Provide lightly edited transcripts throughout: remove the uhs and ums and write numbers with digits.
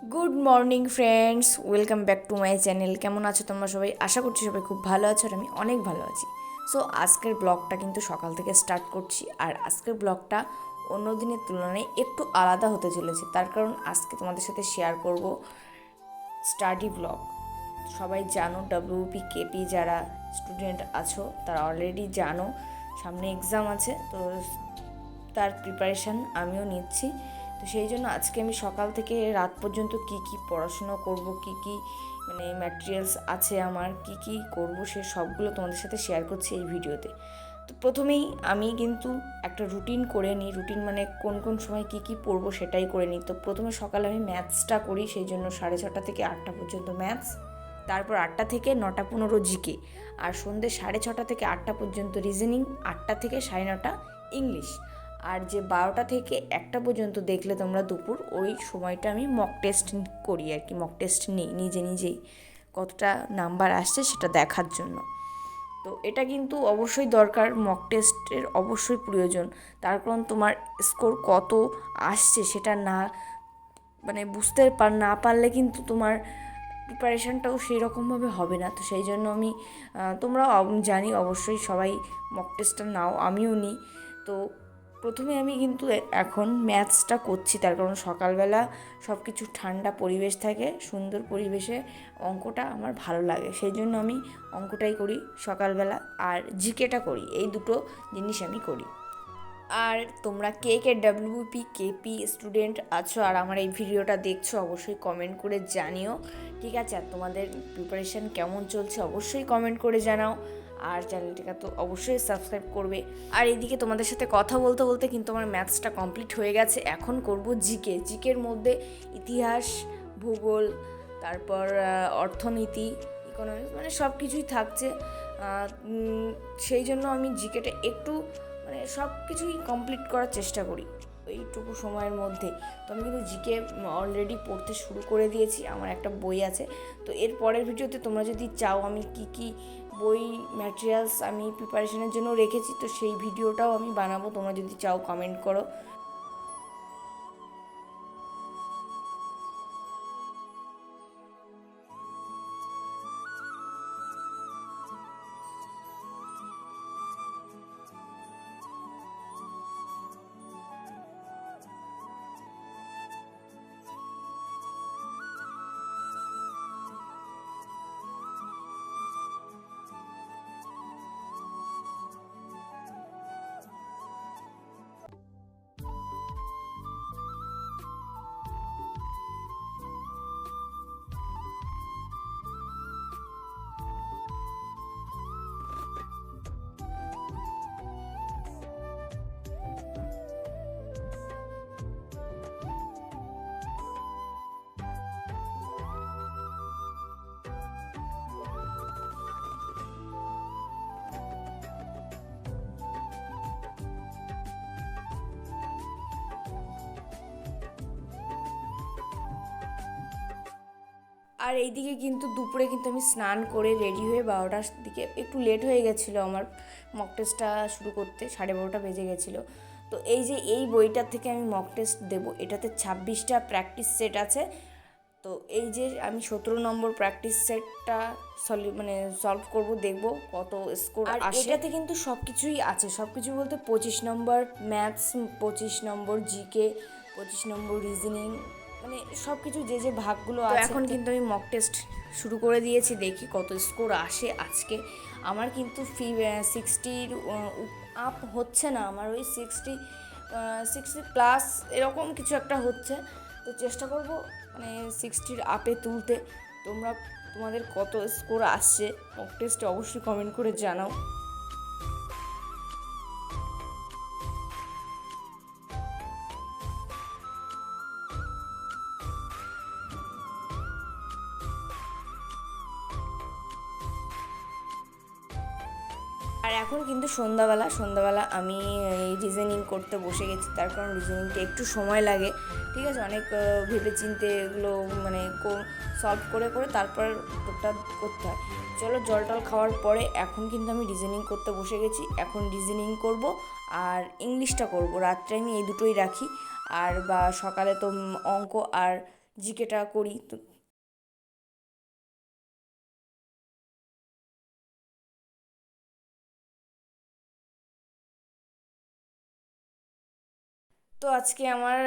Good morning friends, welcome back to my channel. কেমন আছো তোমরা সবাই? আশা করছি সবাই খুব ভালো আছো আর আমি অনেক ভালো আছি। সো আজকের ব্লগটা কিন্তু সকাল থেকে স্টার্ট করছি, আর আজকের ব্লগটা অন্য দিনের তুলনায় একটু আলাদা হতে চলেছে। তার কারণ আজকে তোমাদের সাথে শেয়ার করব স্টাডি ব্লগ। সবাই জানো, ডব্লিউপি কেপি যারা স্টুডেন্ট আছো তারা অলরেডি জানো সামনে এক্সাম আছে, তো তার প্রিপারেশান আমিও নিচ্ছি। তো সেই জন্য আজকে আমি সকাল থেকে রাত পর্যন্ত কি কি পড়াশোনা করব, কি কি ম্যাটেরিয়ালস আছে আমার, কি কি করব, সে সবগুলো তোমাদের সাথে শেয়ার করছি এই ভিডিওতে। তো প্রথমেই আমি কিন্তু একটা রুটিন করে নিই। রুটিন মানে কোন কোন সময় কি কি পড়বো সেটাই করে নিই। তো প্রথমে সকালে আমি ম্যাথসটা করি, সেই জন্য 6:30 থেকে 8টা পর্যন্ত ম্যাথস, তারপর 8টা থেকে 9টা 15 জিকে, আর সন্ধ্যে 6:30 থেকে 8টা পর্যন্ত রিজনিং, 8টা থেকে 9:30 ইংলিশ, আর যে 12টা থেকে 1টা পর্যন্ত দেখলে তোমরা দুপুর, ওই সময়টা আমি মক টেস্ট করি আর কি। মক টেস্ট নিই নিজেই কতটা নাম্বার আসছে সেটা দেখার জন্য। তো এটা কিন্তু অবশ্যই দরকার, মক টেস্টের অবশ্যই প্রয়োজন। তার কারণ তোমার স্কোর কত আসছে সেটা বুঝতে না পারলে কিন্তু তোমার প্রিপারেশানটাও সেই রকমভাবে হবে না। তো সেই জন্য আমি তোমরাও জানি অবশ্যই সবাই মক টেস্টটা নাও, আমিও নিই। তো প্রথমে আমি কিন্তু এখন ম্যাথসটা করছি, তার কারণ সকালবেলা সব কিছু ঠান্ডা পরিবেশ থাকে, সুন্দর পরিবেশে অঙ্কটা আমার ভালো লাগে, সেই জন্য আমি অঙ্কটাই করি সকালবেলা, আর জিকেটা করি। এই দুটো জিনিস আমি করি। আর তোমরা কে কে ডাব্লিউপি কেপি স্টুডেন্ট আছো আর আমার এই ভিডিওটা দেখছো, অবশ্যই কমেন্ট করে জানিও, ঠিক আছে? আর তোমাদের প্রিপারেশান কেমন চলছে অবশ্যই কমেন্ট করে জানাও, আর চ্যানেলটিকে তো অবশ্যই সাবস্ক্রাইব করবে। আর এইদিকে তোমাদের সাথে কথা বলতে বলতে কিন্তু আমার ম্যাথসটা কমপ্লিট হয়ে গেছে। এখন করব জিকের মধ্যে ইতিহাস, ভূগোল, তারপর অর্থনীতি, ইকোনমিক্স, সব কিছুই থাকছে। সেই জন্য আমি জিকেটা একটু সব কিছুই কমপ্লিট করার চেষ্টা করি এইটুকু সময়ের মধ্যে। তো আমি কিন্তু জিকে অলরেডি পড়তে শুরু করে দিয়েছি, আমার একটা বই আছে। তো এর পরের ভিডিওতে তোমরা যদি চাও আমি কি কি বই ম্যাটেরিয়ালস আমি প্রিপারেশনের জন্য রেখেছি, তো সেই ভিডিওটাও আমি বানাবো। তোমরা যদি চাও কমেন্ট করো। আর এইদিকে কিন্তু দুপুরে কিন্তু আমি স্নান করে রেডি হয়ে 12টার দিকে, একটু লেট হয়ে গেছিলো আমার মক টেস্টটা শুরু করতে, 12:30 বেজে গেছিলো। তো এই যে এই বইটার থেকে আমি মক টেস্ট দেবো, এটাতে 26টা প্র্যাকটিস সেট আছে। তো এই যে আমি 17 নম্বর প্র্যাকটিস সেটটা সলভ করব, দেখব কত স্কোর আসে। এটাতে কিন্তু সব কিছুই আছে, সব কিছু বলতে 25 নম্বর ম্যাথস, 25 নম্বর জিকে, 25 নম্বর রিজনিং, সব কিছু যে যে ভাগগুলো আছে। এখন কিন্তু আমি মক টেস্ট শুরু করে দিয়েছি, দেখি কত স্কোর আসে আজকে। আমার কিন্তু 60 আপ হচ্ছে না, আমার ওই 60+ এরকম কিছু একটা হচ্ছে। তো চেষ্টা করব 60 আপে তুলতে। তোমাদের কত স্কোর আসছে মক টেস্টে অবশ্যই কমেন্ট করে জানাও। আর এখন কিন্তু সন্ধ্যাবেলা আমি এই রিজনিং করতে বসে গেছি, তার কারণ রিজনিংটা একটু সময় লাগে, ঠিক আছে? অনেক ভেবে চিন্তে এগুলো সলভ করে করে তারপর উত্তরটা করতে হয়। চলো, জল টল খাওয়ার পরে এখন কিন্তু আমি রিজনিং করতে বসে গেছি। এখন রিজনিং করব আর ইংলিশটা করব, রাত্রে আমি এই দুটোই রাখি। আর বা সকালে তো অঙ্ক আর জিকেটা করি। তো আজকে আমার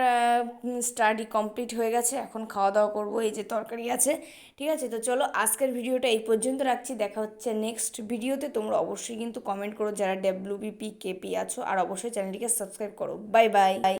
স্টাডি কমপ্লিট হয়ে গেছে, এখন খাওয়া দাওয়া করবো, এই যে তরকারি আছে। ঠিক আছে, তো চলো আজকের ভিডিওটা এই পর্যন্ত রাখছি, দেখা হচ্ছে নেক্সট ভিডিওতে। তোমরা অবশ্যই কিন্তু কমেন্ট করো যারা WBP KP আছো, আর অবশ্যই চ্যানেলটিকে সাবস্ক্রাইব করো। Bye bye.